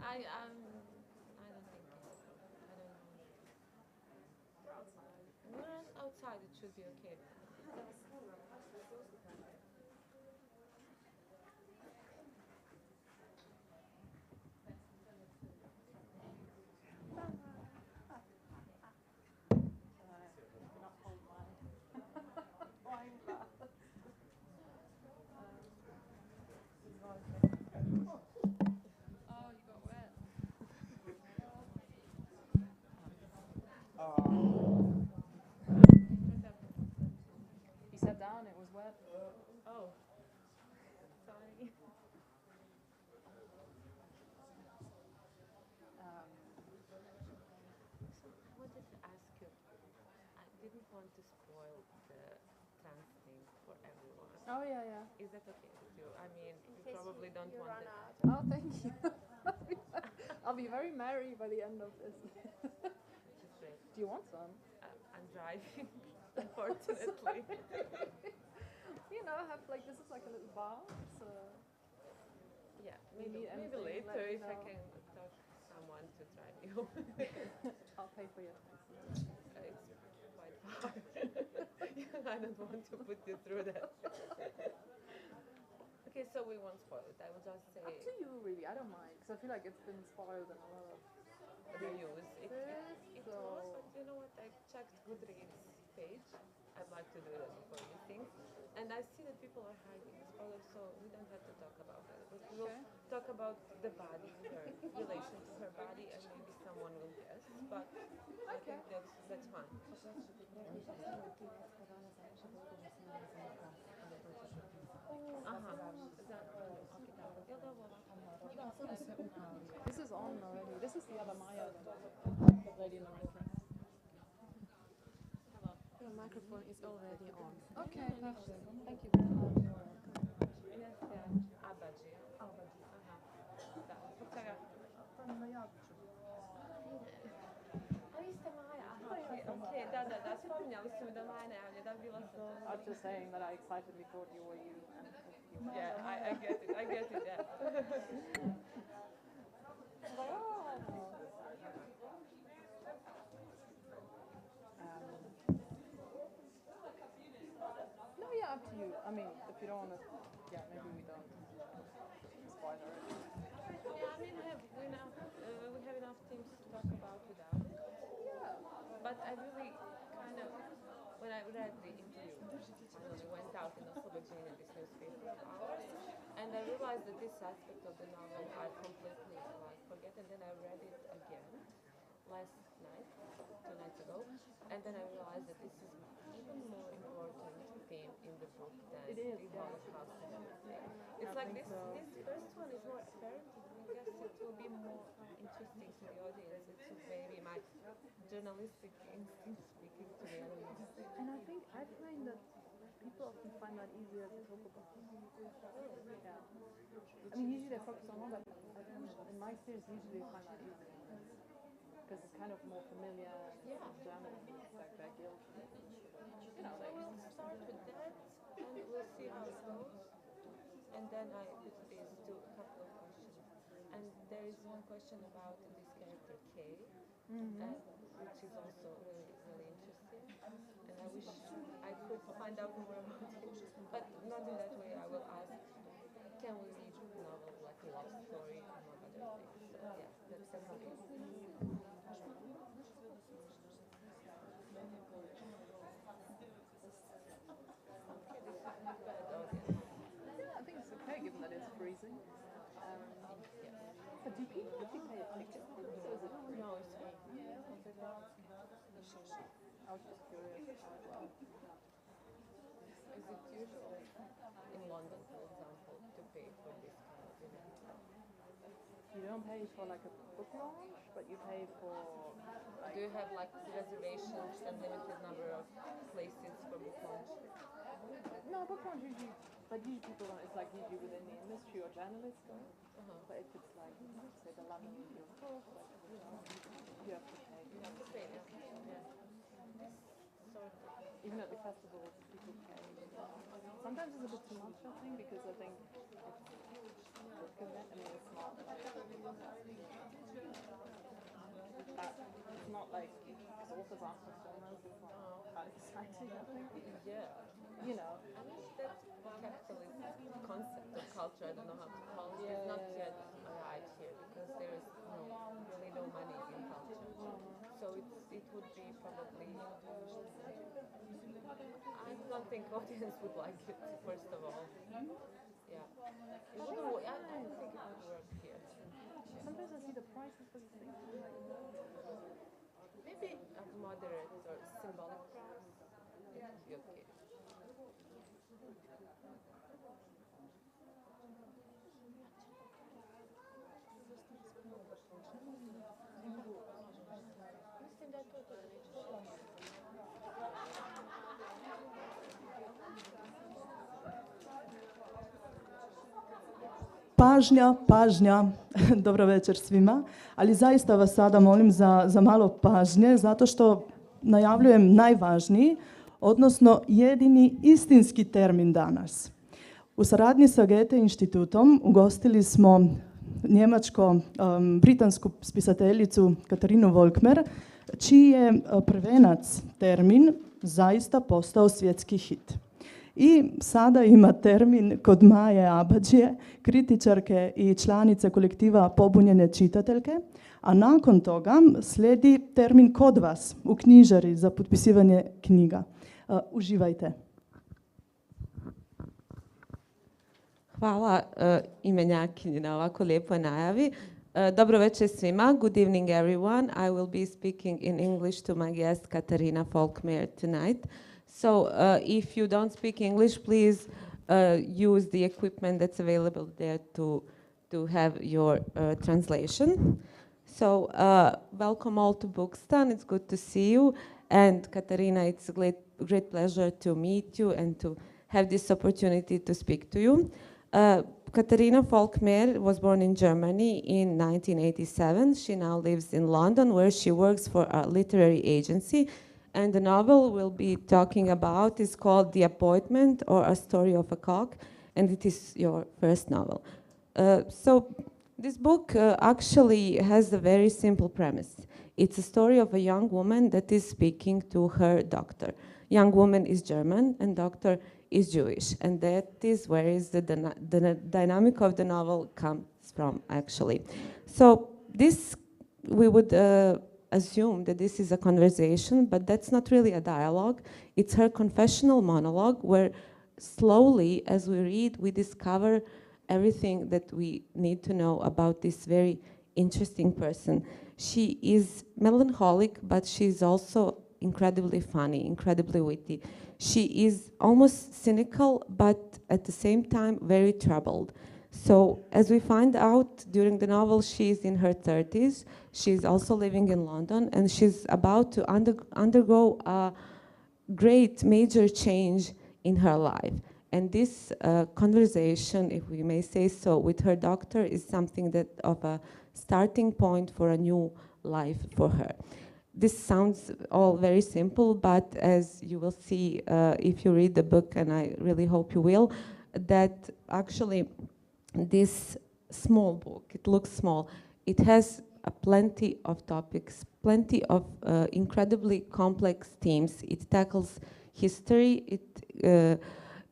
I don't think it. I don't know. We're outside. It should be okay. Oh, you got wet. You sat down, it was wet. Oh, sorry. So, wanted to ask you. I didn't want to spoil the trans thing for everyone. Oh, yeah, yeah. Is that okay with you? I mean, you probably don't you want run it. out. Oh, thank you. I'll be very merry by the end of this. Just wait. Do you want some? I'm driving, unfortunately. You know, have like this is like a little bar. So Yeah, You maybe need anything, later let me if I know. can talk someone to drive me home. I'll pay for your taxi. It's quite far. I don't want to put you through that. Okay, so we won't spoil it. I will just say Up to you, really. I don't mind because I feel like it's been spoiled in a lot of reviews. It so was, but you know what? I checked Goodreads page. I'd like to do that before these things. And I see that people are hiding spoilers, so we don't have to talk about that. But we will Okay. talk about the body, her relation to her body, and maybe someone will guess. But I think that's fine. Aha. This is on already. This is the other Maya lady in the red dress. Your microphone is already on. Okay, perfect. Thank you very much. Yes, Abaji. Aha. Da. Zbog čega? A vi ste Maja. Aha, okej, da, spominjali su mi da Maja ne javlja, da bila sam. I was just saying that I excitedly thought you were you. And Yeah, I get it, yeah. No, yeah, up to you. I mean, if you don't want to, yeah, maybe we don't spoil it. Yeah, I mean, we have enough things to talk about without it. Yeah. But I really kind of, when I read the interview, finally went out in Oslobođenje, this newspaper of ours, and I realized that this aspect of the novel I completely forget, and then I read it again last night, 2 nights ago, and then I realized that this is even more important theme in the book than It is, the yeah. Holocaust and everything. I It's like think this, so. this first one is more apparent. I guess it will be more interesting to the audience. It's maybe my journalistic instinct speaking to the audience. And I think I find that people often find that easier to talk about. Yeah. I mean, usually they focus on one, but in my experience, usually they find that easier. Because it's kind of more familiar. Yeah. German, it's like their guilt. You know, So like, we'll start with that, and we'll see how it goes. And then I put these a couple of questions. And there is one question about this character Kay, which is also really, really interesting. And I wish I could find out more about it. But not in that way. I will ask, can we read a novel like a love story, among other things? So yeah, that's okay. yeah, I think it's okay given that it's freezing. But do people actually pay a ticket for this, or is it free? No, it's free. I was just curious how it was. Is it usual in London, for example, to pay for this kind of event? You don't pay for like a book launch, but you pay for like... Do you have like reservations and limited number of places for book launch? No, book launch usually, but usually people don't, it's like usually within the industry or journalists go. But if it's like, say the London Review of Books, like, you know, you have to pay. You have to pay, yeah. This sort of. Even at the festivals, people pay. Sometimes it's a bit too much, I think, because I think it's book event. I mean, it's not like it's not like authors aren't performers. It's not that exciting, I think. Yeah. You know. I mean, that capitalist concept of culture, I don't know how to call it, is not yet right here because there is really no money in culture. So it would be probably. I don't think audience would like it, first of all. Yeah. It wouldn't, I don't think it would work here. Sometimes I see the prices for these things. And I'm like, Maybe a moderate or symbolic price. It would be okay. Mislim da je to dobro. Pažnja, pažnja, dobro večer svima, ali zaista vas sada molim za malo pažnje, zato što najavljujem najvažniji, odnosno jedini istinski termin danas. U saradnji sa Goethe institutom ugostili smo njemačko-britansku spisateljicu Katharinu Volckmer, čiji je prvenac Termin zaista postao svjetski hit. I sada ima Termin kod Maje Abadžije, kritičarke i članice kolektiva Pobunjene čitateljke, a nakon toga slijedi Termin kod vas u knjižari za potpisivanje knjiga. Uživajte. Hvala imenjakinji na ovako lijepoj najavi. Dobro večer svima. Good evening everyone. I will be speaking in English to my guest Katharina Vollckmer tonight. So if you don't speak English, please use the equipment that's available there to have your translation. So welcome all to Bookstan. It's good to see you. And Katharina, it's a great pleasure to meet you and to have this opportunity to speak to you. Katharina Vollckmer was born in Germany in 1987. She now lives in London, where she works for a literary agency. And the novel we'll be talking about is called The Appointment, or A Story of a Cock, and it is your first novel. So this book actually has a very simple premise. It's a story of a young woman that is speaking to her doctor. Young woman is German and doctor is Jewish, and that is where is the dynamic of the novel comes from, actually. So this, we would assume that this is a conversation, but that's not really a dialogue. It's her confessional monologue, where slowly, as we read, we discover everything that we need to know about this very interesting person. She is melancholic, but she's also incredibly funny, incredibly witty. She is almost cynical, but at the same time very troubled. So as we find out during the novel, she's in her 30s. She's also living in London, and she's about to undergo a great major change in her life. And this conversation, if we may say so, with her doctor is something that of a starting point for a new life for her. This sounds all very simple, but as you will see if you read the book, and I really hope you will, that actually this small book, it looks small, it has plenty of topics, plenty of incredibly complex themes. It tackles history, it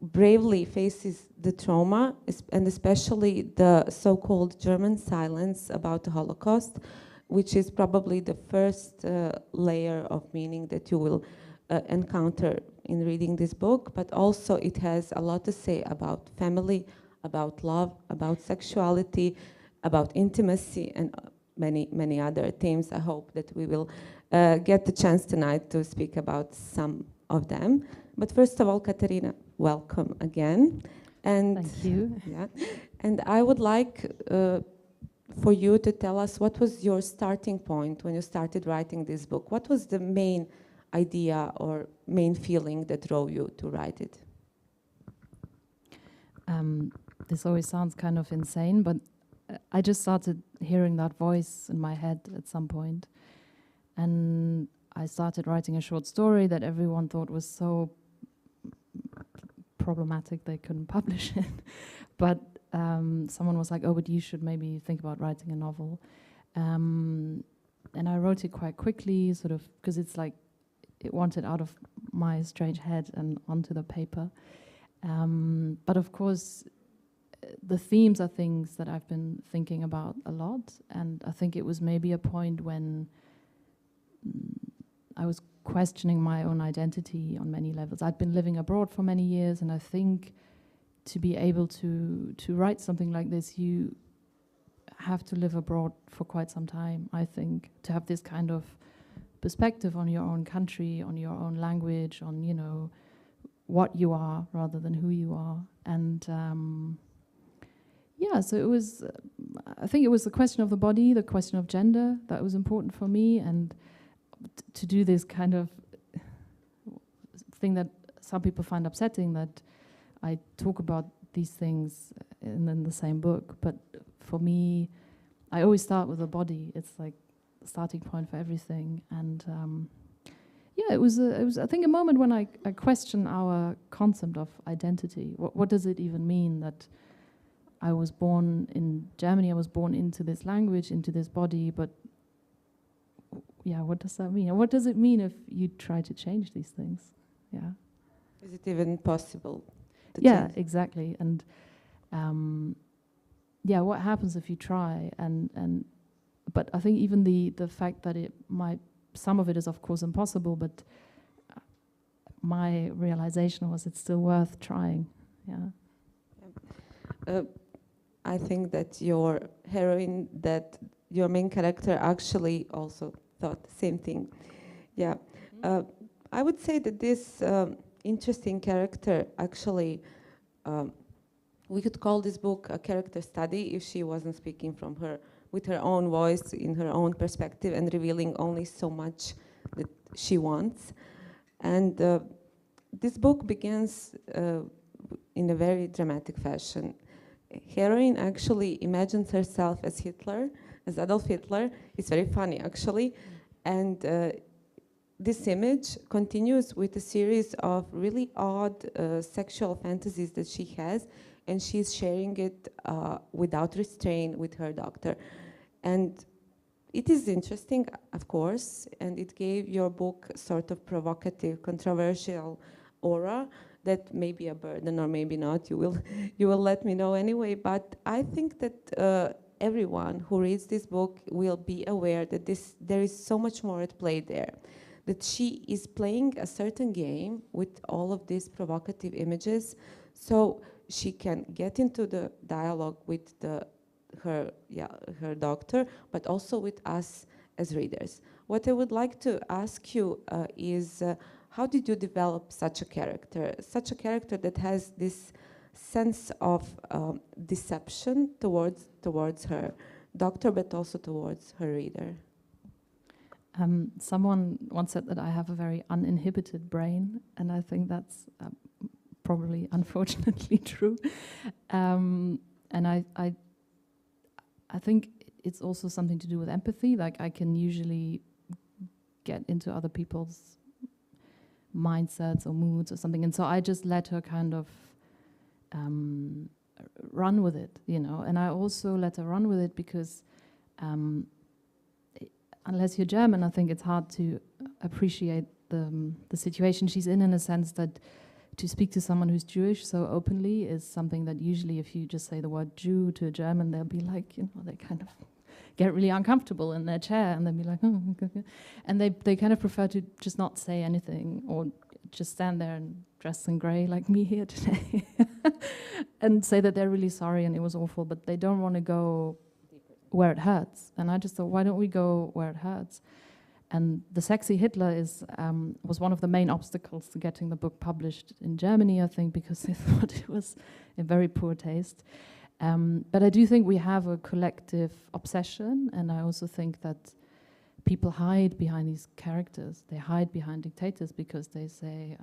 bravely faces the trauma, and especially the so-called German silence about the Holocaust, which is probably the first layer of meaning that you will encounter in reading this book. But also it has a lot to say about family, about love, about sexuality, about intimacy, and many, many other themes. I hope that we will get the chance tonight to speak about some of them. But first of all, Katharina, welcome again. And thank you. Yeah, and I would like for you to tell us what was your starting point when you started writing this book. What was the main idea or main feeling that drove you to write it? This always sounds kind of insane, but I just started hearing that voice in my head at some point. And I started writing a short story that everyone thought was so problematic they couldn't publish it. But someone was like, oh, but you should maybe think about writing a novel. and I wrote it quite quickly, sort of, because it's like it wanted out of my strange head and onto the paper. But of course, the themes are things that I've been thinking about a lot, and I think it was maybe a point when I was questioning my own identity on many levels. I'd been living abroad for many years, and I think to be able to write something like this, you have to live abroad for quite some time, I think, to have this kind of perspective on your own country, on your own language, on, you know, what you are rather than who you are. And yeah, so it was, I think it was the question of the body, the question of gender that was important for me, and to do this kind of thing that some people find upsetting, that I talk about these things in the same book. But for me, I always start with the body. It's like the starting point for everything. And yeah, it was I think a moment when I question our concept of identity. What does it even mean that I was born in Germany, I was born into this language, into this body, but yeah, what does that mean? And what does it mean if you try to change these things? Yeah. Is it even possible to Yeah, change? exactly. And yeah, what happens if you try? But I think even the fact that it might, some of it is of course impossible, but my realization was it's still worth trying. Yeah. I think that your heroine, that your main character actually also thought the same thing. Yeah. I would say that this interesting character actually, we could call this book a character study if she wasn't speaking from her, with her own voice, in her own perspective, and revealing only so much that she wants. And this book begins in a very dramatic fashion. Heroine actually imagines herself as Hitler, as Adolf Hitler. It's very funny, actually. And this image continues with a series of really odd sexual fantasies that she has, and she's sharing it without restraint with her doctor. And it is interesting, of course, and it gave your book sort of provocative, controversial aura that may be a burden or maybe not. You will let me know anyway. But I think that everyone who reads this book will be aware that there is so much more at play there. That she is playing a certain game with all of these provocative images, so she can get into the dialogue with her doctor, but also with us as readers. What I would like to ask you is, how did you develop such a character that has this sense of deception towards her doctor, but also towards her reader? Someone once said that I have a very uninhibited brain, and I think that's probably unfortunately true. And I think it's also something to do with empathy. Like, I can usually get into other people's mindsets or moods or something, and so I just let her kind of run with it, you know. And I also let her run with it because unless you're German, I think it's hard to appreciate the situation she's in a sense that to speak to someone who's Jewish so openly is something that usually if you just say the word Jew to a German, they'll be like, you know, they kind of get really uncomfortable in their chair and they'll be like, oh, okay. And they kind of prefer to just not say anything or just stand there and dress in grey like me here today and say that they're really sorry and it was awful, but they don't want to go where it hurts. And I just thought, why don't we go where it hurts? And the sexy Hitler was one of the main obstacles to getting the book published in Germany, I think, because they thought it was in very poor taste. But I do think we have a collective obsession, and I also think that people hide behind these characters. They hide behind dictators because they say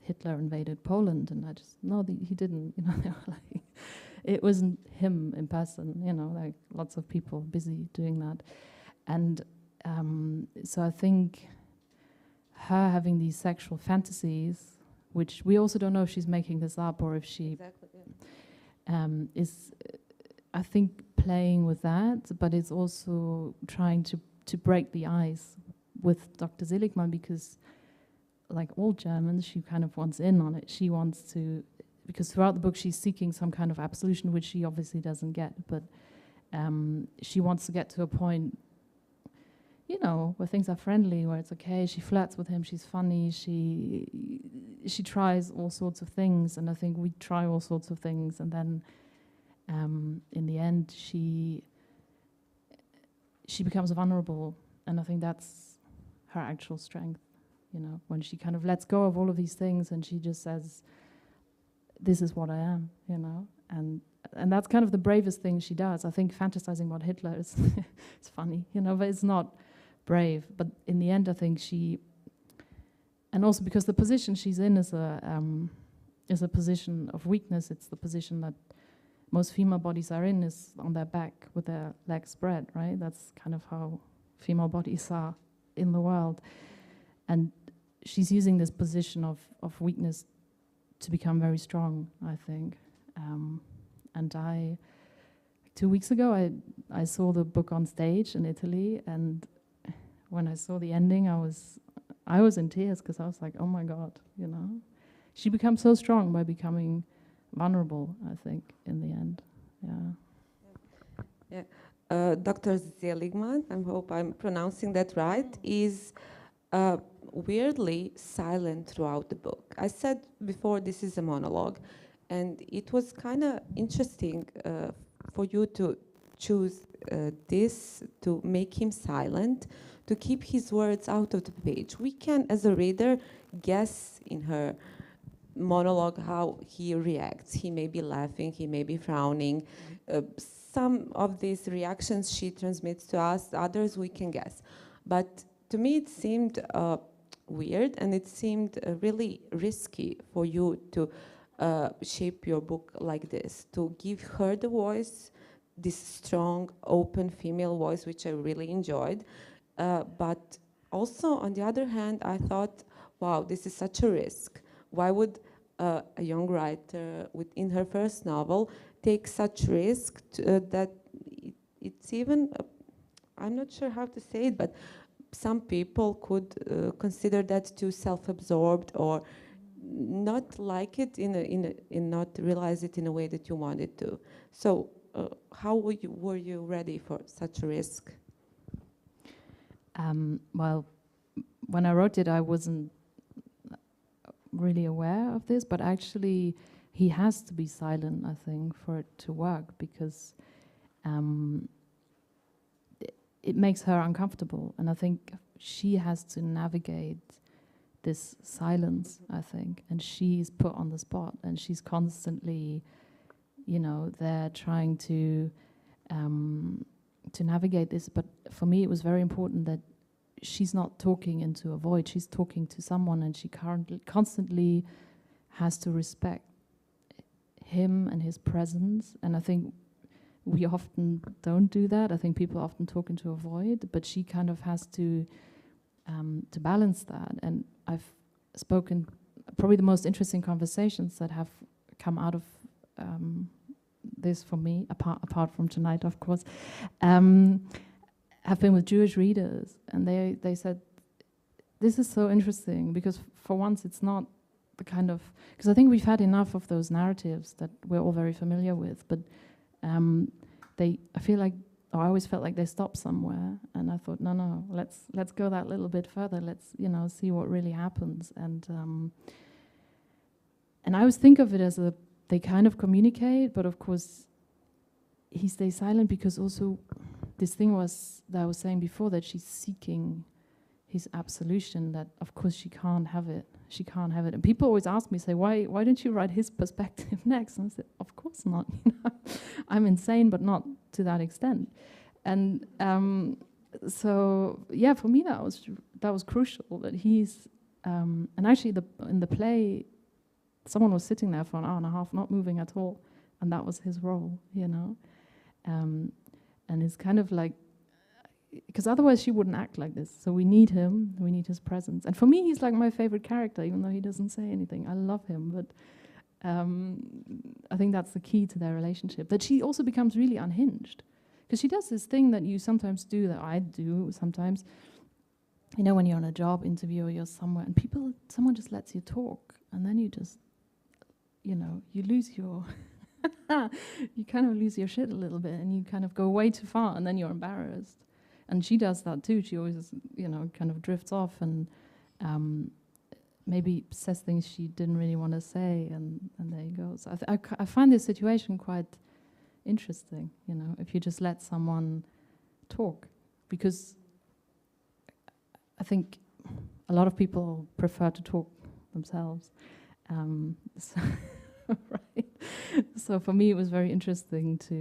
Hitler invaded Poland, and I just, no, he didn't. You know, they were like, it wasn't him in person. You know, like lots of people busy doing that, and so I think her having these sexual fantasies, which we also don't know if she's making this up or if she is, I think, playing with that, but it's also trying to to break the ice with Dr. Seligman, because like all Germans, she kind of wants in on it. She wants to, because throughout the book she's seeking some kind of absolution, which she obviously doesn't get, but she wants to get to a point, you know, where things are friendly, where it's okay. She flirts with him, she's funny, she tries all sorts of things, and I think we try all sorts of things, and then in the end she becomes vulnerable, and I think that's her actual strength, you know, when she kind of lets go of all of these things and she just says, this is what I am, you know, and that's kind of the bravest thing she does. I think fantasizing about Hitler is it's funny, you know, but it's not brave. But in the end, I think she, and also because the position she's in is a position of weakness. It's the position that most female bodies are in, is on their back with their legs spread, right? That's kind of how female bodies are in the world. And she's using this position of weakness to become very strong, I think. And 2 weeks ago, I saw the book on stage in Italy, and when I saw the ending, I was in tears, because I was like, oh my God, you know. She becomes so strong by becoming vulnerable, I think, in the end. Yeah. Dr. Seligman, I hope I'm pronouncing that right, is weirdly silent throughout the book. I said before this is a monologue, and it was kind of interesting for you to choose this, to make him silent, to keep his words out of the page. We can, as a reader, guess in her monologue how he reacts. He may be laughing, he may be frowning. Some of these reactions she transmits to us, others we can guess. But to me it seemed weird, and it seemed really risky for you to shape your book like this, to give her the voice, this strong, open female voice, which I really enjoyed. But also, on the other hand, I thought, wow, this is such a risk. Why would a young writer, in her first novel, take such risk that it's even, I'm not sure how to say it, but some people could consider that too self-absorbed, or not like it in not realize it in a way that you wanted to. So how were you ready for such a risk? Well, when I wrote it, I wasn't really aware of this, but actually he has to be silent, I think, for it to work, because it makes her uncomfortable, and I think she has to navigate this silence, I think, and she's put on the spot, and she's constantly, you know, there trying to navigate this. But for me, it was very important that she's not talking into a void. She's talking to someone, and she constantly has to respect him and his presence. And I think we often don't do that. I think people often talk into a void, but she kind of has to balance that. And I've spoken, probably the most interesting conversations that have come out of this for me, apart from tonight, of course, have been with Jewish readers, and they said, this is so interesting, because for once it's not the kind of, because I think we've had enough of those narratives that we're all very familiar with, but I feel like, or I always felt like they stopped somewhere, and I thought, no, let's go that little bit further. Let's, you know, see what really happens. And I always think of it as they kind of communicate, but of course he stays silent, because also this thing was that I was saying before, that she's seeking his absolution, that of course she can't have it. She can't have it. And people always ask me, say, why don't you write his perspective next? And I said, of course not. You know, I'm insane, but not to that extent. And so yeah, for me that was crucial, that he's and actually in the play, someone was sitting there for an hour and a half, not moving at all, and that was his role, you know. And it's kind of like, because otherwise she wouldn't act like this. So we need him, we need his presence. And for me, he's like my favorite character, even though he doesn't say anything. I love him, but I think that's the key to their relationship. That she also becomes really unhinged, because she does this thing that you sometimes do, that I do sometimes. You know, when you're on a job interview or you're somewhere and someone just lets you talk, and then you just, you know, you lose your, you kind of lose your shit a little bit, and you kind of go way too far, and then you're embarrassed. And she does that too. She always, you know, kind of drifts off and maybe says things she didn't really want to say, and there you go. So I find this situation quite interesting, you know, if you just let someone talk, because I think a lot of people prefer to talk themselves. So, right. So for me, it was very interesting to,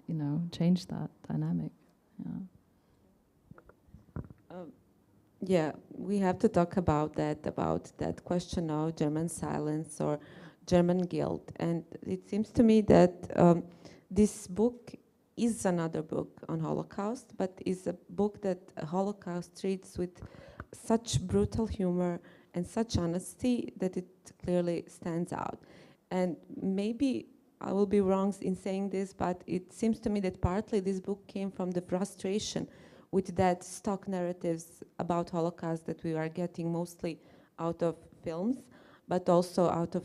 you know, change that dynamic. Yeah. Yeah, we have to talk about that question of German silence or German guilt. And it seems to me that this book is another book on Holocaust, but is a book that Holocaust treats with such brutal humor and such honesty that it clearly stands out. And maybe I will be wrong in saying this, but it seems to me that partly this book came from the frustration with that stock narratives about Holocaust that we are getting mostly out of films, but also out of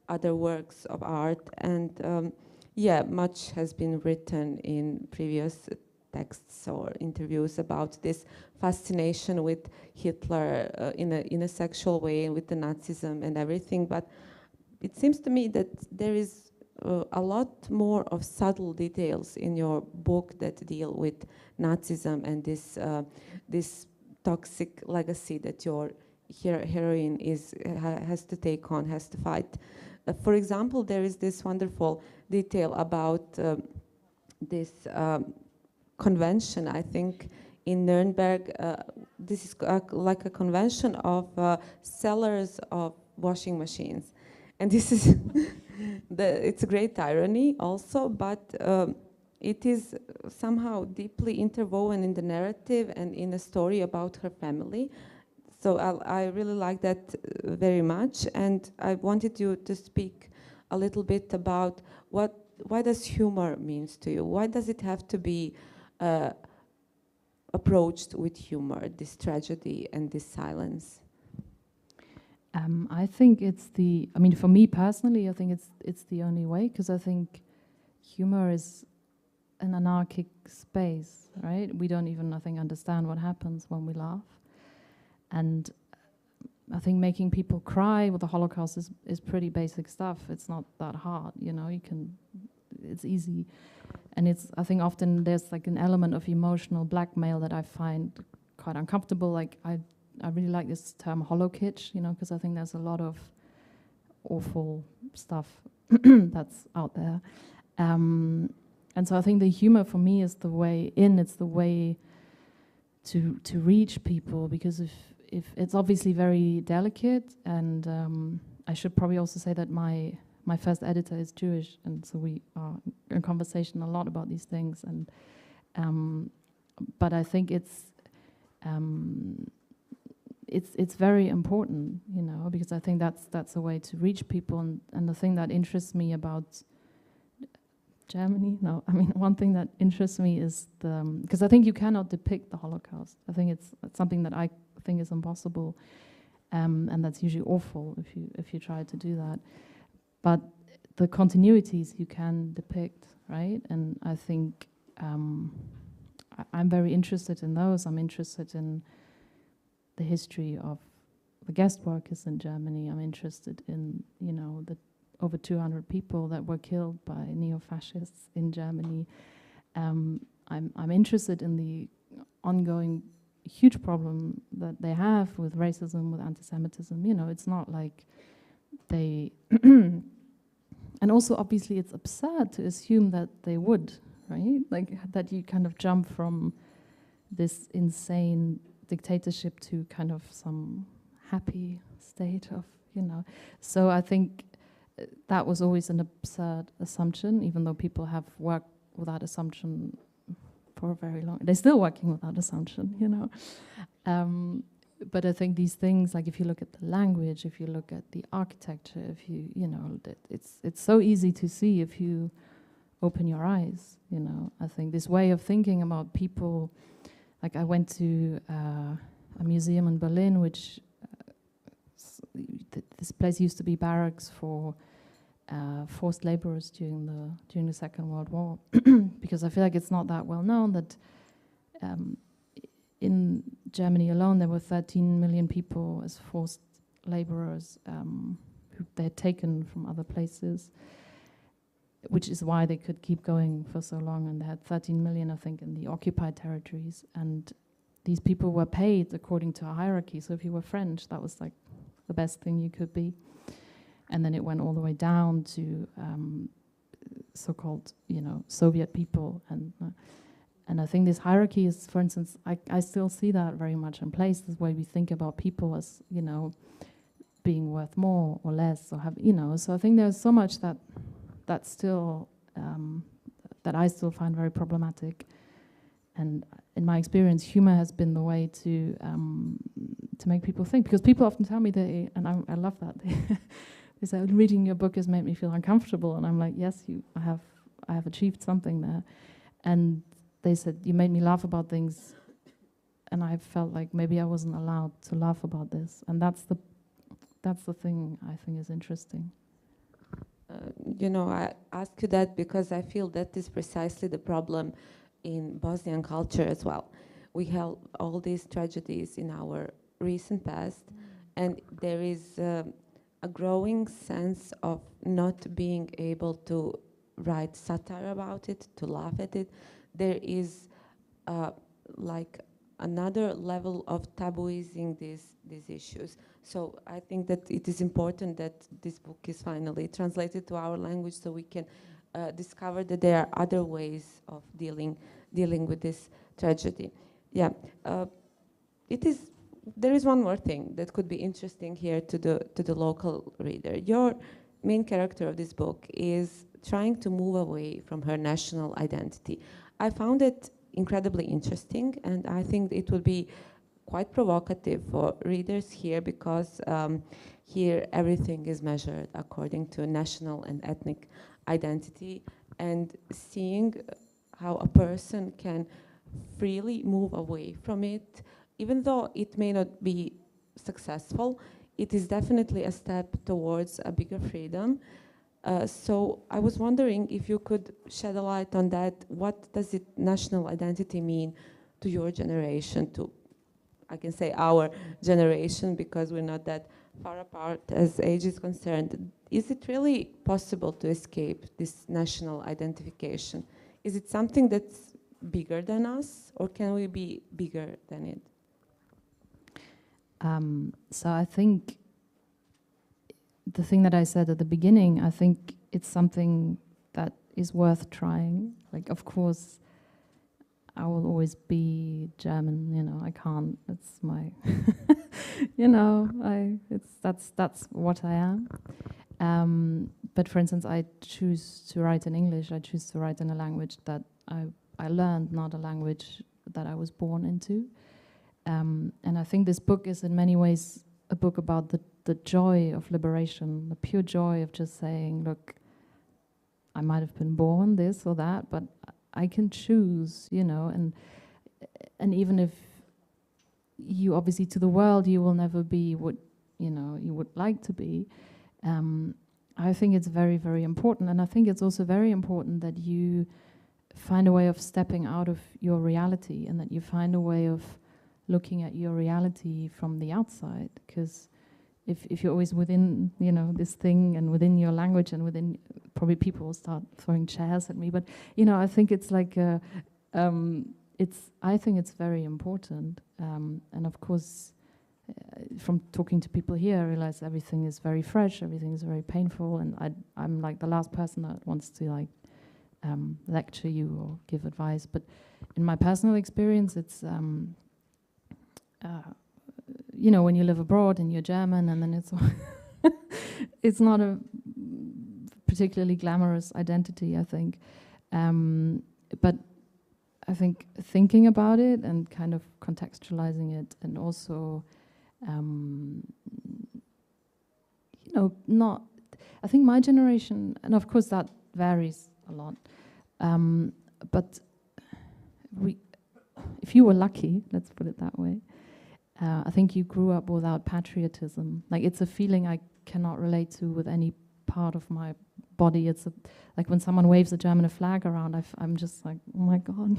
other works of art. And yeah, much has been written in previous texts or interviews about this fascination with Hitler in a sexual way, with the Nazism and everything. But it seems to me that there is a lot more of subtle details in your book that deal with Nazism and this toxic legacy that your heroine has to take on, has to fight. For example, there is this wonderful detail about this convention, I think, in Nuremberg. This is like a convention of sellers of washing machines. And this is, it's a great irony also, but it is somehow deeply interwoven in the narrative and in a story about her family. So I really like that very much, and I wanted you to speak a little bit about why does humor means to you? Why does it have to be approached with humor, this tragedy and this silence? I think it's for me personally, I think it's the only way, because I think humor is an anarchic space, right? We don't even, I think, understand what happens when we laugh. And I think making people cry with the Holocaust is pretty basic stuff. It's not that hard, you know, it's easy. And I think often there's like an element of emotional blackmail that I find quite uncomfortable. Like I really like this term holo kitsch, you know, because I think there's a lot of awful stuff that's out there. And so I think the humor for me is the way in, it's the way to reach people, because if it's obviously very delicate, and I should probably also say that my first editor is Jewish, and so we are in conversation a lot about these things. And but I think it's very important, you know, because I think that's a way to reach people. And the thing that interests me about Germany, one thing that interests me is because I think you cannot depict the Holocaust. I think it's something that I think is impossible, and that's usually awful if you try to do that. But the continuities you can depict, right? And I think I'm very interested in those. I'm interested in the history of the guest workers in Germany. I'm interested in, you know, the over 200 people that were killed by neo-fascists in Germany. I'm interested in the ongoing huge problem that they have with racism, with anti-Semitism. You know, it's not like they... And also, obviously, it's absurd to assume that they would, right? Like, that you kind of jump from this insane dictatorship to kind of some happy state of, you know. So I think that was always an absurd assumption, even though people have worked with that assumption for a very long... They're still working with that assumption, you know. But I think these things, like if you look at the language, if you look at the architecture, if you know, that it's so easy to see if you open your eyes. You know, I think this way of thinking about people, like I went to a museum in Berlin, which this place used to be barracks for forced laborers during the Second World War, because I feel like it's not that well known that in Germany alone there were 13 million people as forced laborers who they had taken from other places, which is why they could keep going for so long, and they had 13 million, I think, in the occupied territories, and these people were paid according to a hierarchy. So if you were French, that was like the best thing you could be. And then it went all the way down to so-called, you know, Soviet people. And I think this hierarchy is, for instance, I still see that very much in place, this way we think about people as, you know, being worth more or less, or have, you know. So I think there's so much that's still, that I still find very problematic. And in my experience, humor has been the way to make people think, because people often tell me and I love that. They say, reading your book has made me feel uncomfortable, and I'm like, yes, I have achieved something there. And they said, you made me laugh about things, and I felt like maybe I wasn't allowed to laugh about this, and that's the thing I think is interesting. You know, I ask you that because I feel that is precisely the problem in Bosnian culture as well. We have all these tragedies in our recent past, and there is a growing sense of not being able to write satire about it, to laugh at it. There is like another level of tabooizing these issues. So I think that it is important that this book is finally translated to our language, so we can discover that there are other ways of dealing with this tragedy. Yeah, there is one more thing that could be interesting here to the local reader. Your main character of this book is trying to move away from her national identity. I found it incredibly interesting, and I think it would be quite provocative for readers here, because here everything is measured according to national and ethnic identity, and seeing how a person can freely move away from it, even though it may not be successful, it is definitely a step towards a bigger freedom. So I was wondering if you could shed a light on that. What does national identity mean to your generation, to, I can say, our generation, because we're not that far apart as age is concerned? Is it really possible to escape this national identification? Is it something that's bigger than us, or can we be bigger than it? So I think the thing that I said at the beginning, I think it's something that is worth trying. Like, of course, I will always be German, you know, I can't, it's my, you know, that's what I am. But for instance, I choose to write in English, I choose to write in a language that I learned, not a language that I was born into. And I think this book is in many ways a book about the joy of liberation, the pure joy of just saying, look, I might have been born this or that, but I can choose, you know, and even if you obviously to the world you will never be what, you know, you would like to be, I think it's very, very important. And I think it's also very important that you find a way of stepping out of your reality, and that you find a way of looking at your reality from the outside, because if you're always within, you know, this thing and within your language and within, probably people will start throwing chairs at me, but you know, I think it's like I think it's very important, and of course from talking to people here I realize everything is very fresh, everything is very painful, and I'm like the last person that wants to like lecture you or give advice, but in my personal experience it's you know, when you live abroad and you're German, and then it's not a particularly glamorous identity, I think. But I think thinking about it and kind of contextualizing it, and also, you know, I think my generation, and of course that varies a lot, But if you were lucky, let's put it that way, I think you grew up without patriotism. Like, it's a feeling I cannot relate to with any part of my body. It's like when someone waves a German flag around, I'm just like, oh my God.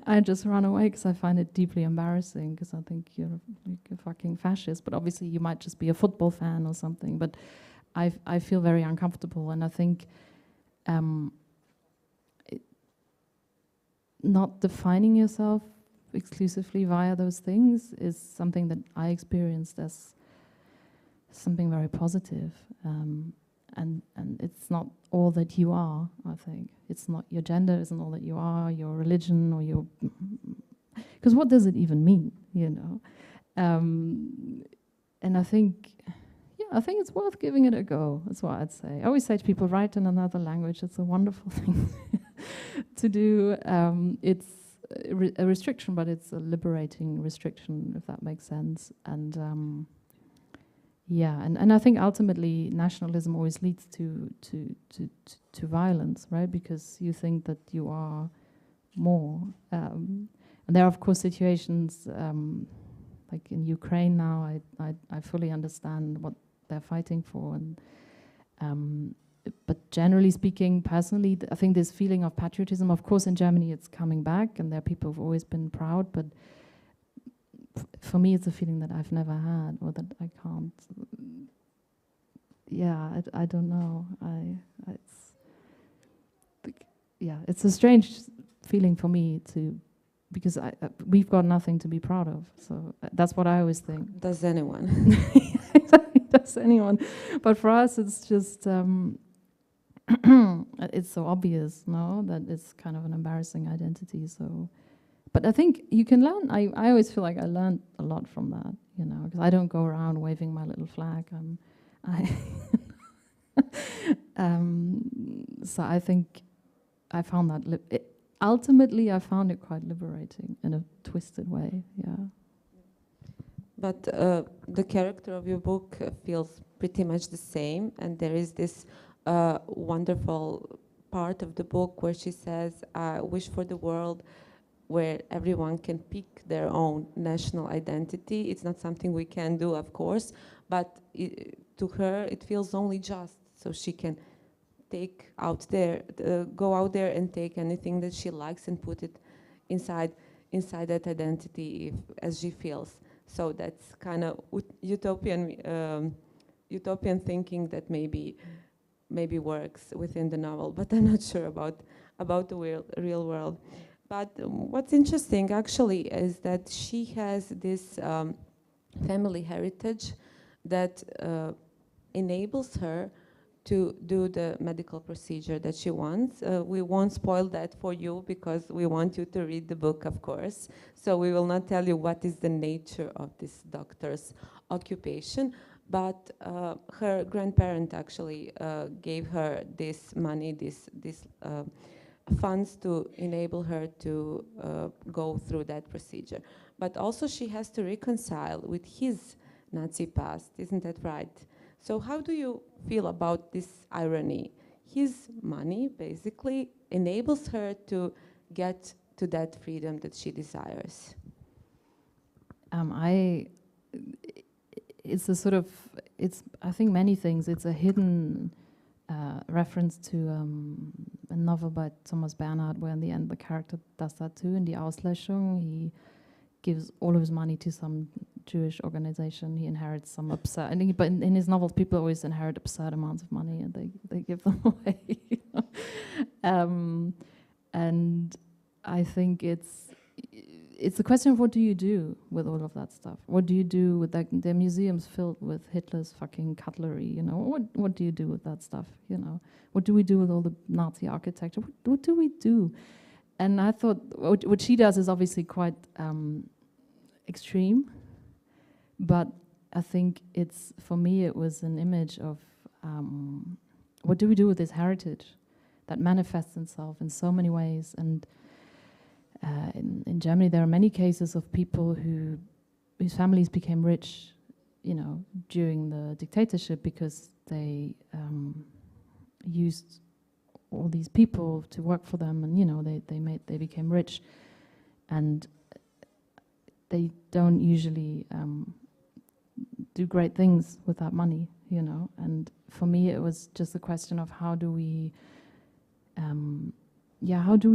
I just run away because I find it deeply embarrassing, because I think you're a fucking fascist. But obviously you might just be a football fan or something. But I feel very uncomfortable, and I think not defining yourself exclusively via those things is something that I experienced as something very positive. And it's not all that you are, I think. It's not, your gender isn't all that you are, your religion or your... Because what does it even mean, you know? And I think it's worth giving it a go. That's what I'd say. I always say to people, write in another language. It's a wonderful thing to do. It's a restriction, but it's a liberating restriction, if that makes sense. And and I think ultimately nationalism always leads to violence, right? Because you think that you are more. And there are, of course, situations like in Ukraine now. I fully understand what they're fighting for, and but generally speaking, personally, I think this feeling of patriotism, of course, in Germany it's coming back, and there are people who've always been proud, but for me, it's a feeling that I've never had, or that I can't. I don't know. It's a strange feeling for me because we've got nothing to be proud of. So that's what I always think. Does anyone? Does anyone? But for us, it's just it's so obvious, no, that it's kind of an embarrassing identity. So. But I think you can learn. I always feel like I learned a lot from that, you know, because I don't go around waving my little flag. So I think I found that ultimately I found it quite liberating in a twisted way. Yeah. But the character of your book feels pretty much the same, and there is this wonderful part of the book where she says, "I wish for the world where everyone can pick their own national identity." It's not something we can do, of course, but to her it feels only just, so she can go out there and take anything that she likes and put it inside that identity as she feels. So that's kind of utopian thinking that maybe works within the novel, but I'm not sure about the real world. But what's interesting, actually, is that she has this family heritage that enables her to do the medical procedure that she wants. We won't spoil that for you because we want you to read the book, of course. So we will not tell you what is the nature of this doctor's occupation. But her grandparent actually gave her this money, this funds to enable her to go through that procedure. But also she has to reconcile with his Nazi past, isn't that right? So how do you feel about this irony? His money basically enables her to get to that freedom that she desires. It's a sort of, I think many things. It's a hidden reference to a novel by Thomas Bernhard, where in the end the character does that too. In Die Auslöschung, he gives all of his money to some Jewish organization. He inherits some absurd, but in his novels, people always inherit absurd amounts of money, and they give them away. You know? And I think it's a question of what do you do with all of that stuff? What do you do with that? The museums filled with Hitler's fucking cutlery, you know? What do you do with that stuff, you know? What do we do with all the Nazi architecture? What do we do? And I thought what she does is obviously quite extreme, but I think for me, it was an image of what do we do with this heritage that manifests itself in so many ways. And in Germany, there are many cases of people whose families became rich, you know, during the dictatorship because they used all these people to work for them, and they became rich, and they don't usually do great things with that money, And for me, it was just a question of how do we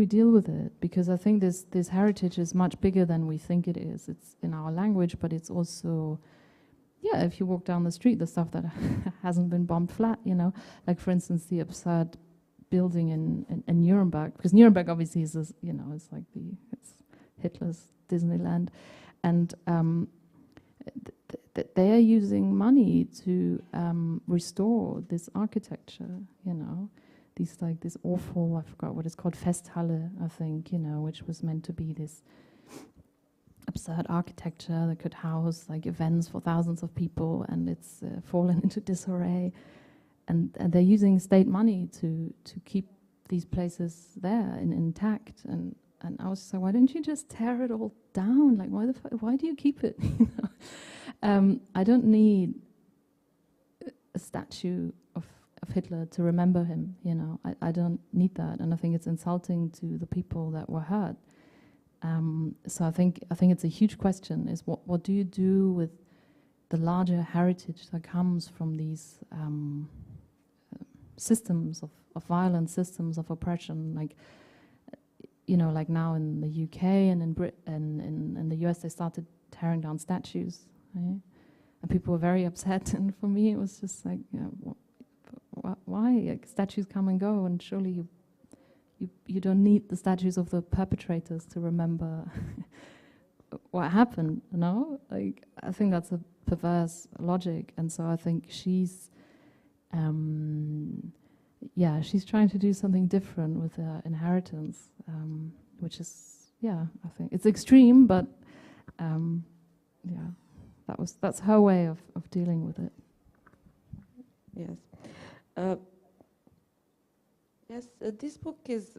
deal with it? Because I think this heritage is much bigger than we think it is. It's in our language, but it's also, if you walk down the street, the stuff that hasn't been bombed flat, like for instance, the absurd building in Nuremberg, because Nuremberg obviously is, it's like it's Hitler's Disneyland, and they are using money to restore this architecture, this awful, I forgot what it's called, Festhalle, I think, which was meant to be this absurd architecture that could house like events for thousands of people, and it's fallen into disarray. And they're using state money to keep these places there and intact. And I was just like, why don't you just tear it all down? Like, why do you keep it? I don't need a statue of Hitler to remember him, I don't need that, and I think it's insulting to the people that were hurt. So I think it's a huge question: is what do you do with the larger heritage that comes from these systems of violence, systems of oppression, like now in the UK and in Britain and in the US, they started tearing down statues, right? And people were very upset, and for me, it was just like, why? Like, statues come and go, and surely you don't need the statues of the perpetrators to remember what happened, Like, I think that's a perverse logic, and so I think she's trying to do something different with her inheritance, which is, I think it's extreme, but that's her way of dealing with it. Yes. This book is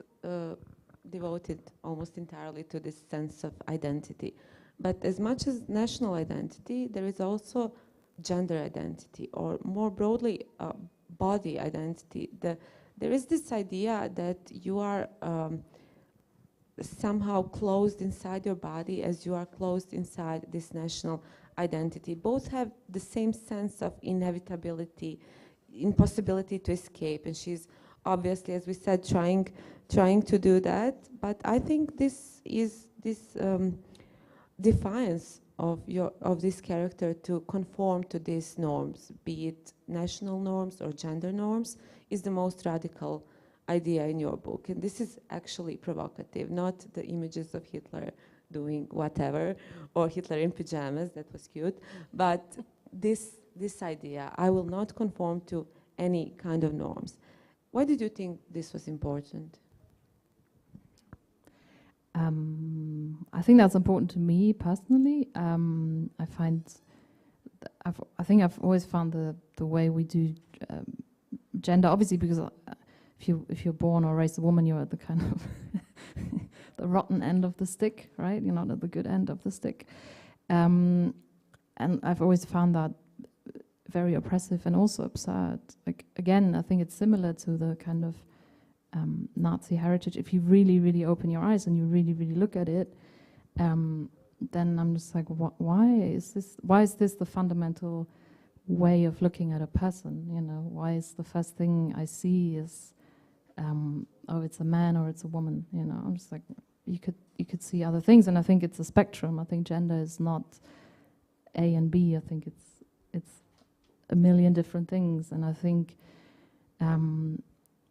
devoted almost entirely to this sense of identity. But as much as national identity, there is also gender identity, or more broadly, body identity. There is this idea that you are somehow closed inside your body as you are closed inside this national identity. Both have the same sense of inevitability, impossibility to escape, and she's obviously, as we said, trying to do that. But I think this defiance of this character to conform to these norms, be it national norms or gender norms, is the most radical idea in your book. And this is actually provocative, not the images of Hitler doing whatever, or Hitler in pajamas, that was cute, but this idea, I will not conform to any kind of norms. Why did you think this was important? I think that's important to me personally. I think I've always found the way we do gender, obviously, because if you're born or raised a woman, you're at the kind of the rotten end of the stick, right? You're not at the good end of the stick. And I've always found that very oppressive and also absurd. Like, again, I think it's similar to the kind of Nazi heritage. If you really, really open your eyes and you really, really look at it, then I'm just like, why is this the fundamental way of looking at a person? Why is the first thing I see is, it's a man or it's a woman? I'm just like, you could see other things, and I think it's a spectrum. I think gender is not A and B. I think it's a million different things, and I think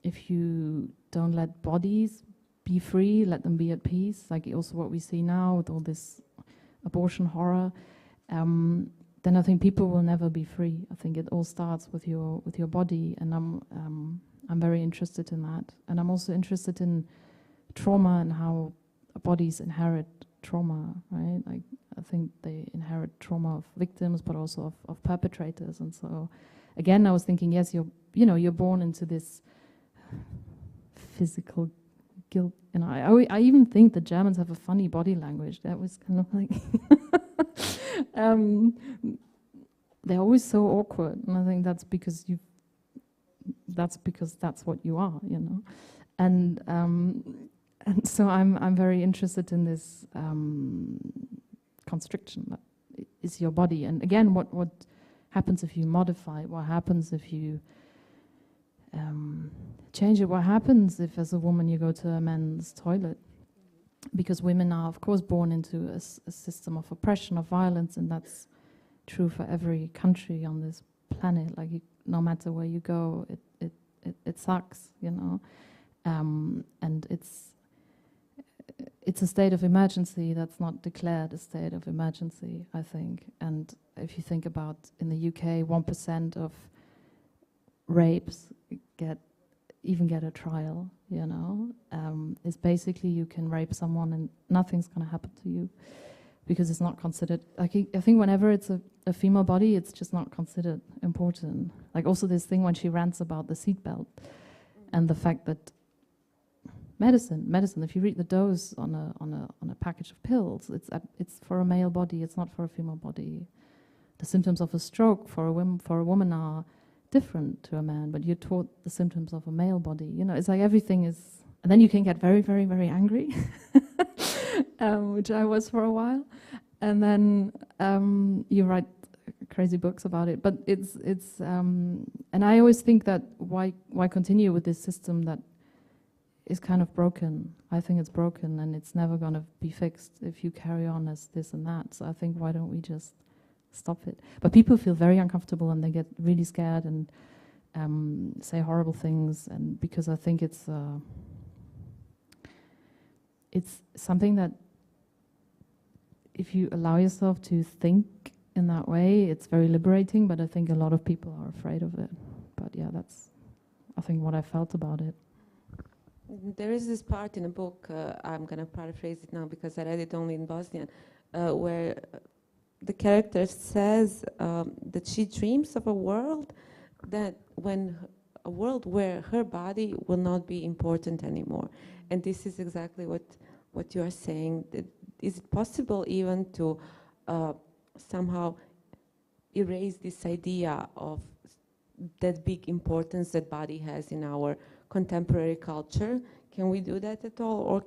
if you don't let bodies be free, let them be at peace, like also what we see now with all this abortion horror, then I think people will never be free. I think it all starts with your body, and I'm very interested in that, and I'm also interested in trauma and how bodies inherit trauma, right? Like, I think they inherit trauma of victims, but also of perpetrators. And so, again, I was thinking, yes, you're born into this physical guilt. I even think the Germans have a funny body language. That was kind of like they're always so awkward, and I think that's because that's what you are, And so I'm very interested in this constriction that is your body. And again, what happens if you modify it? What happens if you change it? What happens if, as a woman, you go to a men's toilet? Because women are, of course, born into a system of oppression, of violence, and that's true for every country on this planet. Like, no matter where you go, it sucks, you know. And it's a state of emergency that's not declared a state of emergency, I think. And if you think about in the UK, 1% of rapes get a trial, you know. It's basically you can rape someone and nothing's going to happen to you because it's not considered. Like, I think whenever it's a female body, it's just not considered important. Like, also this thing when she rants about the seatbelt and the fact that medicine. If you read the dose on a package of pills, it's for a male body. It's not for a female body. The symptoms of a stroke for a woman are different to a man, but you're taught the symptoms of a male body. You know, it's like everything is, and then you can get very, very, very angry, which I was for a while, and then you write crazy books about it. But it's and I always think that why continue with this system that is kind of broken. I think it's broken and it's never going to be fixed if you carry on as this and that. So I think, why don't we just stop it? But people feel very uncomfortable and they get really scared and say horrible things, and because I think it's something that if you allow yourself to think in that way, it's very liberating, but I think a lot of people are afraid of it. But yeah, that's, I think, what I felt about it. There is this part in a book, I'm going to paraphrase it now because I read it only in Bosnian, where the character says that she dreams of a world where her body will not be important anymore. And this is exactly what you are saying. Is it possible even to somehow erase this idea of that big importance that body has in our contemporary culture? Can we do that at all? Or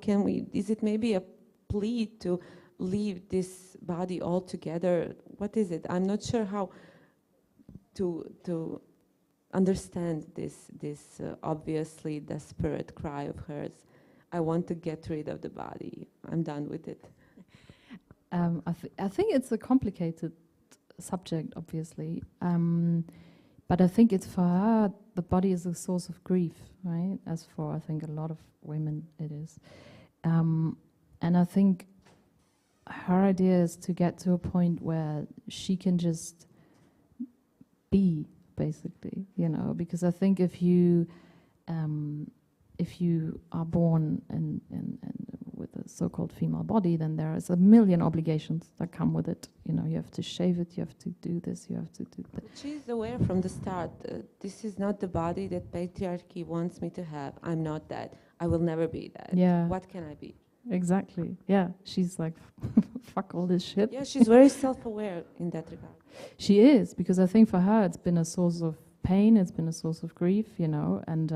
is it maybe a plea to leave this body altogether? What is it? I'm not sure how to understand this obviously desperate cry of hers. I want to get rid of the body. I'm done with it. I think it's a complicated subject, obviously. But I think it's, for her, the body is a source of grief, right? As for, I think, a lot of women it is. And I think her idea is to get to a point where she can just be, basically, you know, because I think if you are born in with a so-called female body, then there is a million obligations that come with it. You know, you have to shave it, you have to do this, you have to do that. She's aware from the start, this is not the body that patriarchy wants me to have. I'm not that. I will never be that. Yeah. What can I be? Exactly. Yeah. She's like, fuck all this shit. Yeah, she's very self-aware in that regard. She is, because I think for her it's been a source of pain, it's been a source of grief, you know, and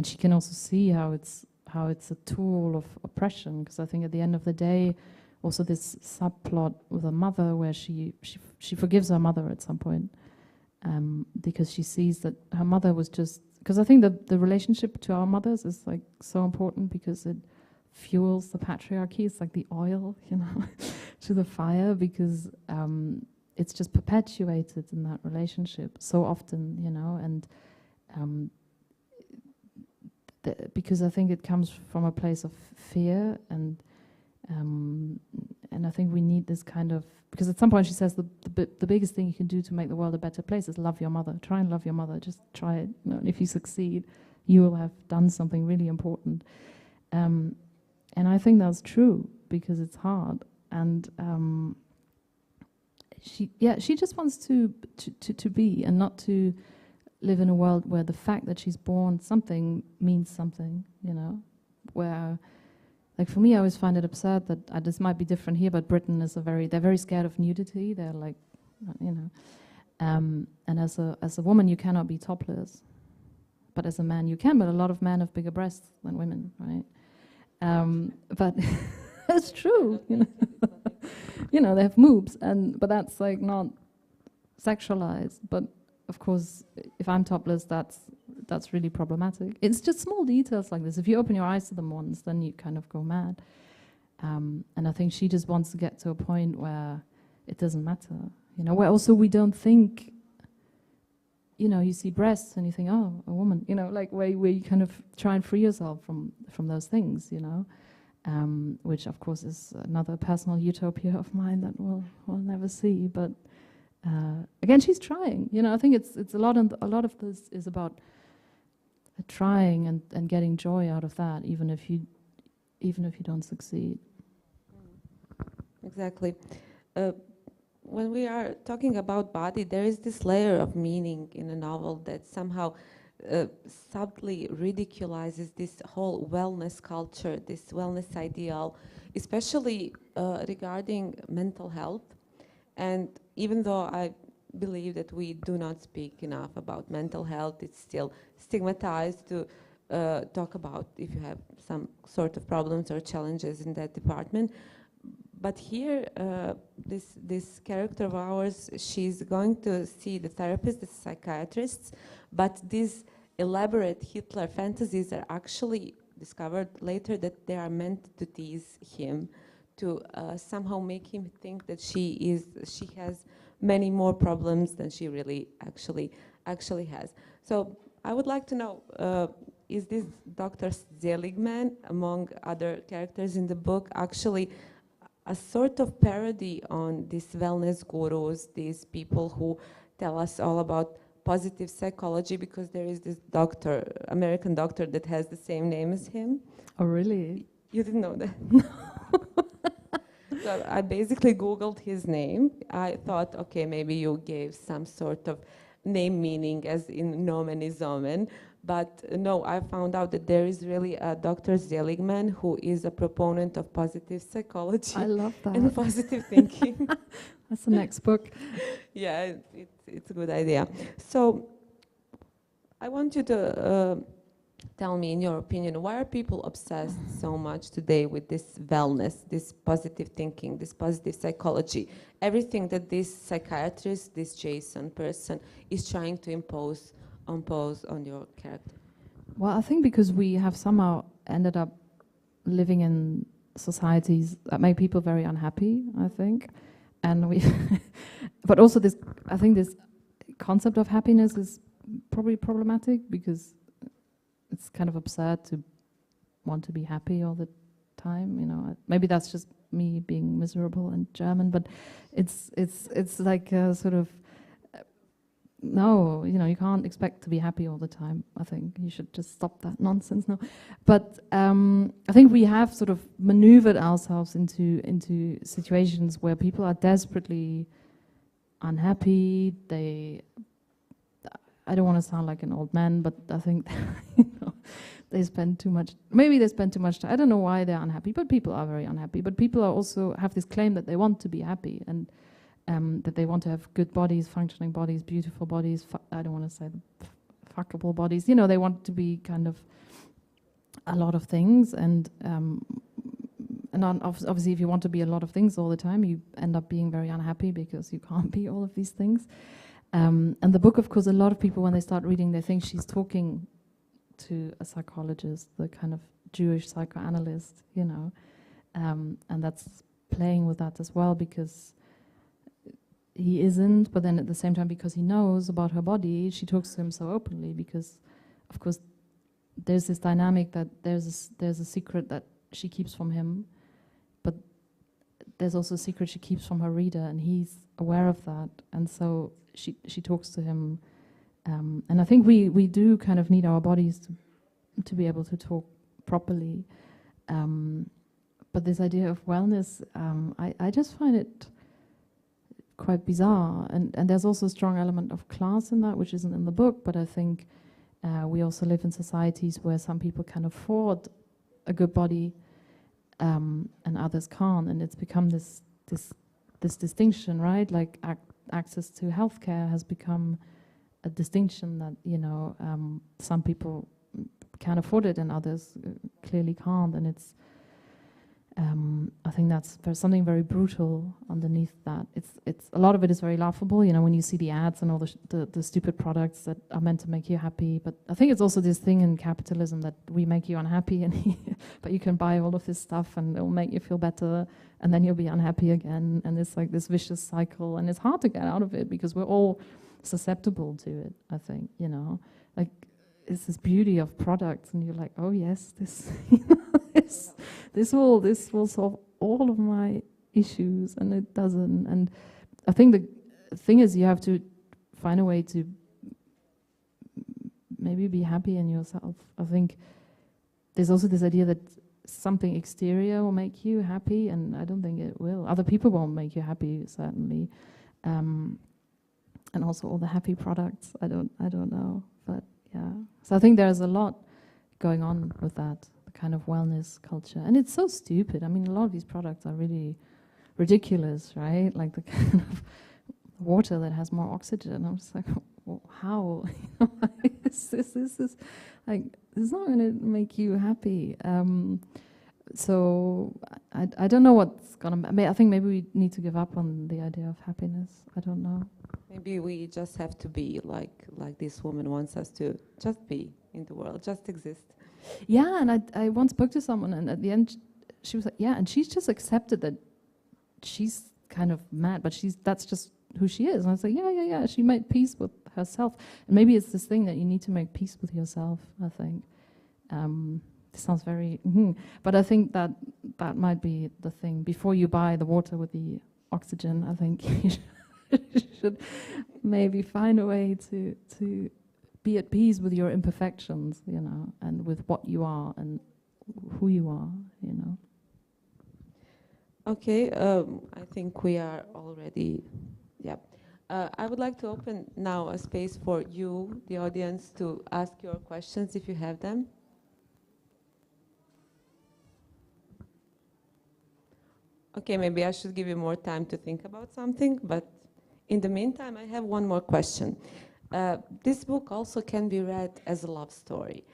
she can also see how it's a tool of oppression, because I think at the end of the day, also this subplot with a mother where she forgives her mother at some point, because she sees that her mother was just, because I think the relationship to our mothers is like so important because it fuels the patriarchy. It's like the oil, you know, to the fire, because it's just perpetuated in that relationship so often, you know, and because I think it comes from a place of fear, and I think we need this kind of, because at some point she says the biggest thing you can do to make the world a better place is love your mother. Try and love your mother. Just try it. You know, and if you succeed, you will have done something really important. And I think that's true because it's hard. And she just wants to be, and not to live in a world where the fact that she's born something means something, you know, where, like, for me, I always find it absurd that this might be different here, but Britain is they're very scared of nudity. They're like, you know, and as a woman, you cannot be topless but as a man you can. But a lot of men have bigger breasts than women, right? But that's true, you know. You know, they have moobs, but that's like not sexualized. But of course, if I'm topless, that's really problematic. It's just small details like this. If you open your eyes to them once, then you kind of go mad. And I think she just wants to get to a point where it doesn't matter, you know, where also we don't think, you know, you see breasts and you think, oh, a woman, you know, like where you kind of try and free yourself from those things, you know, which of course is another personal utopia of mine that we'll never see. But again, she's trying, you know. I think it's a lot of this is about trying and getting joy out of that, even if you don't succeed. Exactly. When we are talking about body, there is this layer of meaning in a novel that somehow subtly ridiculizes this whole wellness culture, this wellness ideal, especially regarding mental health. And even though I believe that we do not speak enough about mental health, it's still stigmatized to talk about if you have some sort of problems or challenges in that department. But here, this character of ours, she's going to see the therapist, the psychiatrists, but these elaborate Hitler fantasies are actually discovered later that they are meant to tease him, to somehow make him think that she has many more problems than she really actually has. So I would like to know, is this Dr. Seligman, among other characters in the book, actually a sort of parody on these wellness gurus, these people who tell us all about positive psychology, because there is this doctor, American doctor, that has the same name as him? Oh, really? You didn't know that? So I basically Googled his name. I thought, okay, maybe you gave some sort of name meaning as in nomen is omen. But no, I found out that there is really a Dr. Seligman who is a proponent of positive psychology. I love that. And positive thinking. That's the next book. Yeah, it's a good idea. So I want you to tell me, in your opinion, why are people obsessed so much today with this wellness, this positive thinking, this positive psychology, everything that this psychiatrist, this Jason person is trying to impose on your character? Well, I think because we have somehow ended up living in societies that make people very unhappy, I think. And we, but also this, I think this concept of happiness is probably problematic because it's kind of absurd to want to be happy all the time, you know. Maybe that's just me being miserable and German, but it's like a sort of, no, you know, you can't expect to be happy all the time. I think you should just stop that nonsense now. But I think we have sort of maneuvered ourselves into situations where people are desperately unhappy. I don't want to sound like an old man, but I think you know, they spend too much. Maybe they spend too much time. I don't know why they're unhappy, but people are very unhappy. But people are also have this claim that they want to be happy and that they want to have good bodies, functioning bodies, beautiful bodies. I don't want to say fuckable bodies. You know, they want to be kind of a lot of things, and obviously, if you want to be a lot of things all the time, you end up being very unhappy because you can't be all of these things. And the book, of course, a lot of people, when they start reading, they think she's talking to a psychologist, the kind of Jewish psychoanalyst, you know, and that's playing with that as well, because he isn't, but then at the same time, because he knows about her body, she talks to him so openly, because, of course, there's this dynamic that there's a secret that she keeps from him, but there's also a secret she keeps from her reader, and he's aware of that, and so she talks to him, and I think we do kind of need our bodies to be able to talk properly, but this idea of wellness, I just find it quite bizarre, and there's also a strong element of class in that, which isn't in the book, but I think we also live in societies where some people can afford a good body and others can't, and it's become this distinction, right? Like access to healthcare has become a distinction that, you know, some people can afford it and others clearly can't, and it's I think there's something very brutal underneath that. It's a lot of it is very laughable, you know, when you see the ads and all the stupid products that are meant to make you happy. But I think it's also this thing in capitalism that we make you unhappy, and but you can buy all of this stuff and it'll make you feel better, and then you'll be unhappy again, and it's like this vicious cycle, and it's hard to get out of it because we're all susceptible to it. I think, you know, like it's this beauty of products, and you're like, oh yes, this. This will solve all of my issues, and it doesn't. And I think the thing is, you have to find a way to maybe be happy in yourself. I think there's also this idea that something exterior will make you happy, and I don't think it will. Other people won't make you happy, certainly, and also all the happy products. I don't know, but yeah. So I think there's a lot going on with that kind of wellness culture, and it's so stupid. I mean, a lot of these products are really ridiculous, right? Like the kind of water that has more oxygen. I'm just like, well, how? This is like, it's not going to make you happy. So I don't know what's gonna. I think maybe we need to give up on the idea of happiness. I don't know. Maybe we just have to be like this woman wants us to just be in the world, just exist. Yeah, and I once spoke to someone, and at the end she was like, yeah, and she's just accepted that she's kind of mad, but that's just who she is. And I was like, yeah, she made peace with herself. And maybe it's this thing that you need to make peace with yourself, I think. This sounds very, but I think that might be the thing. Before you buy the water with the oxygen, I think you should maybe find a way to be at peace with your imperfections, you know, and with what you are and who you are, you know. Okay, I think we are already, yeah. I would like to open now a space for you, the audience, to ask your questions if you have them. Okay, maybe I should give you more time to think about something, but in the meantime, I have one more question. This book also can be read as a love story.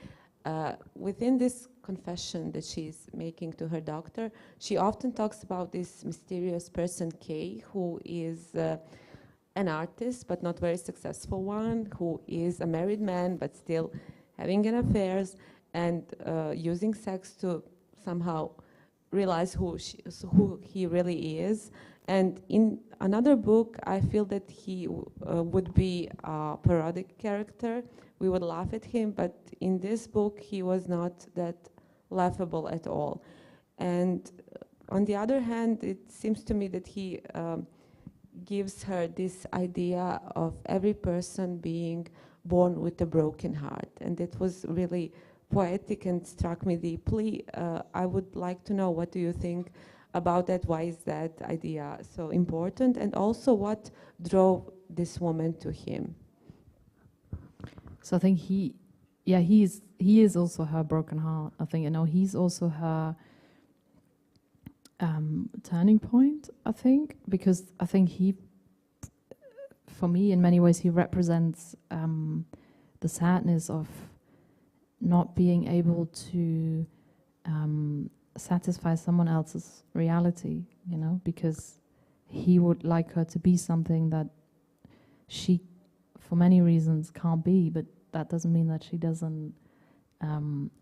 Within this confession that she's making to her doctor, she often talks about this mysterious person, Kay, who is an artist, but not very successful one, who is a married man, but still having an affairs and using sex to somehow realize who he really is. And in another book, I feel that he would be a parodic character. We would laugh at him, but in this book, he was not that laughable at all. And on the other hand, it seems to me that he gives her this idea of every person being born with a broken heart. And it was really poetic and struck me deeply. I would like to know, what do you think about that? Why is that idea so important? And also, what drove this woman to him? So I think he is also her broken heart. I think, you know, he's also her turning point, I think, because I think for me, in many ways, he represents the sadness of not being able to satisfy someone else's reality, you know, because he would like her to be something that she, for many reasons, can't be, but that doesn't mean that she doesn't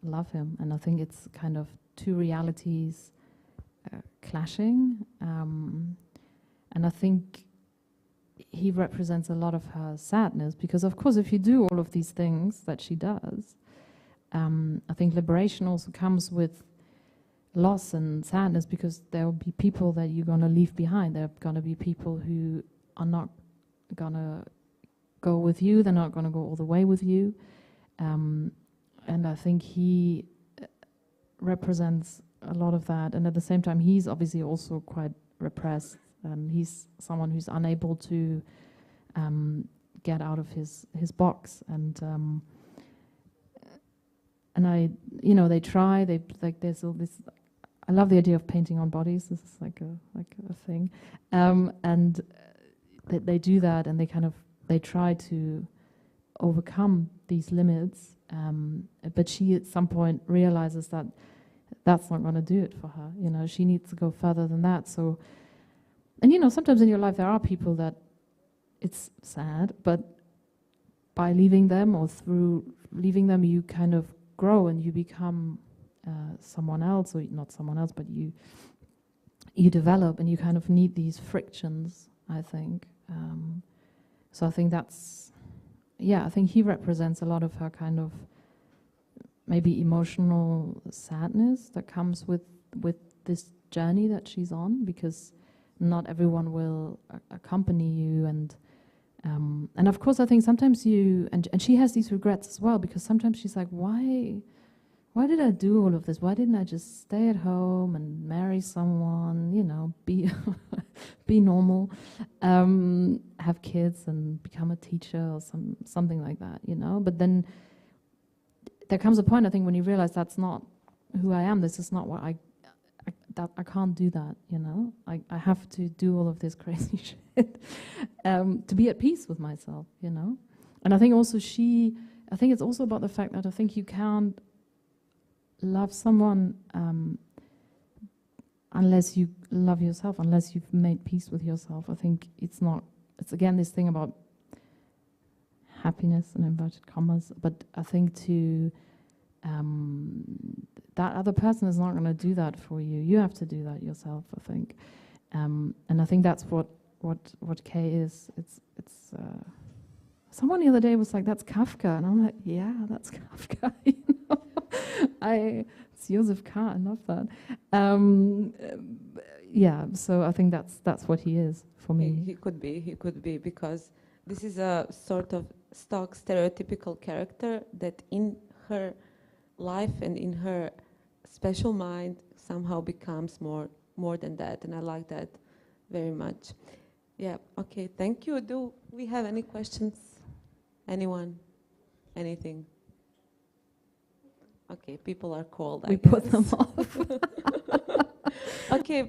love him. And I think it's kind of two realities clashing, and I think he represents a lot of her sadness, because of course if you do all of these things that she does, I think liberation also comes with loss and sadness, because there will be people that you're going to leave behind. There are going to be people who are not going to go with you, they're not going to go all the way with you, and I think he represents a lot of that. And at the same time, he's obviously also quite repressed, and he's someone who's unable to get out of his box. And I, you know, they try. They like. There's all this. I love the idea of painting on bodies. This is like a thing, and they do that, and they try to overcome these limits, but she at some point realizes that that's not going to do it for her. You know, she needs to go further than that. So, and you know, sometimes in your life there are people that it's sad, but by leaving them or through leaving them, you kind of grow and you become someone else, or not someone else, but you develop, and you kind of need these frictions, I think. So I think that's, yeah, I think he represents a lot of her kind of maybe emotional sadness that comes with this journey that she's on, because not everyone will accompany you, and of course I think sometimes you, and she has these regrets as well, because sometimes she's like, why did I do all of this? Why didn't I just stay at home and marry someone, you know, be normal, have kids and become a teacher or something like that, you know? But then there comes a point, I think, when you realize that's not who I am. This is not what I can't do that, you know? I have to do all of this crazy shit to be at peace with myself, you know? And I think also I think it's also about the fact that I think you can't love someone unless you love yourself, unless you've made peace with yourself. I think it's again this thing about happiness in inverted commas, but I think that other person is not going to do that for you. You have to do that yourself, I think. And I think that's what K is. It's someone the other day was like, that's Kafka, and I'm like, yeah, that's Kafka. You know? It's Joseph K. I love that. Yeah, so I think that's what he is for me. He could be, because this is a sort of stock stereotypical character that in her life and in her special mind somehow becomes more than that, and I like that very much. Yeah, okay, thank you. Do we have any questions? Anyone? Anything? Okay, people are cold, I guess. Put them off. Okay,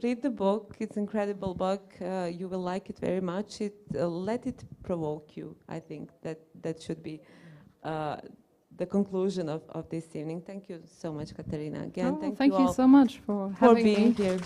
read the book. It's an incredible book. You will like it very much. Let it provoke you. I think that should be the conclusion of this evening. Thank you so much, Katharina. Again, thank you all so much for having being me. here.